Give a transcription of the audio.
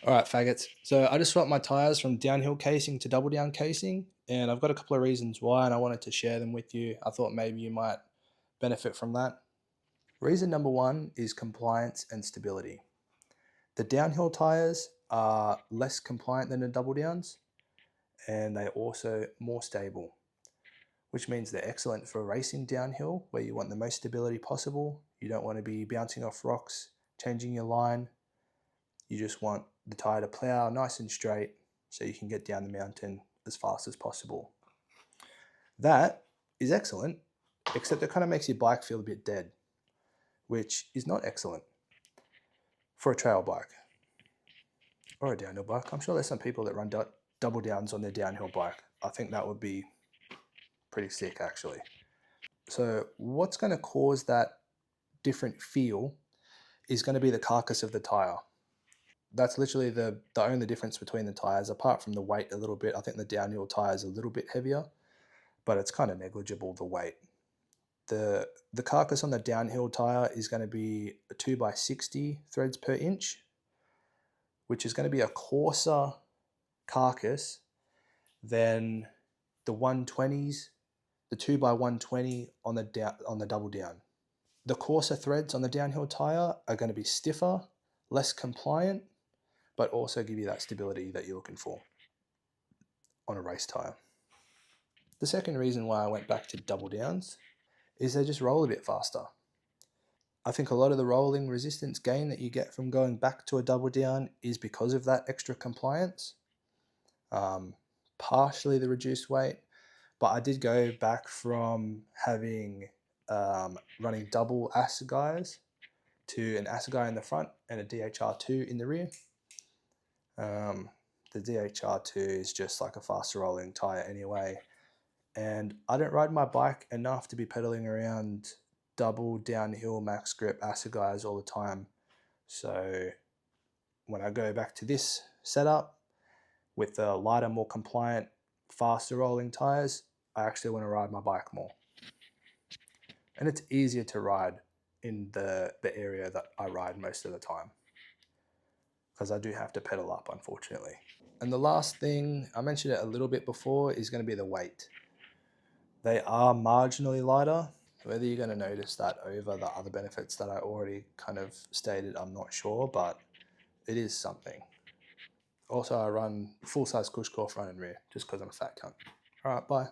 All right, faggots. So I just swapped my tires from downhill casing to double down casing, and I've got a couple of reasons why, and I wanted to share them with you. I thought maybe you might benefit from that. Reason number one is compliance and stability. The downhill tires are less compliant than the double downs, and they're also more stable, which means they're excellent for racing downhill where you want the most stability possible. You don't want to be bouncing off rocks, changing your line. You just want the tire to plow nice and straight so you can get down the mountain as fast as possible. That is excellent, except it kind of makes your bike feel a bit dead, which is not excellent for a trail bike or a downhill bike. I'm sure there's some people that run double downs on their downhill bike. I think that would be pretty sick, actually. So what's going to cause that different feel is going to be the carcass of the tire. That's literally the only difference between the tires, apart from the weight a little bit. I think the downhill tire is a little bit heavier, but it's kind of negligible, the weight. The carcass on the downhill tire is going to be a 2x60 threads per inch, which is going to be a coarser carcass than the 120s, the 2x120 on the double down. The coarser threads on the downhill tire are going to be stiffer, less compliant, but also give you that stability that you're looking for on a race tire. The second reason why I went back to double downs is they just roll a bit faster. I think a lot of the rolling resistance gain that you get from going back to a double down is because of that extra compliance, partially the reduced weight, but I did go back from having running double assegais to an assegai in the front and a DHR2 in the rear. The DHR2 is just like a faster rolling tire anyway, and I don't ride my bike enough to be pedaling around double downhill max grip assegais all the time. So when I go back to this setup with the lighter, more compliant, faster rolling tires, I actually want to ride my bike more. And it's easier to ride in the area that I ride most of the time, because I do have to pedal up, unfortunately. And the last thing, I mentioned it a little bit before, is going to be the weight. They are marginally lighter. Whether you're going to notice that over the other benefits that I already kind of stated, I'm not sure, but it is something. Also, I run full-size cush core front and rear just because I'm a fat cunt. All right, bye.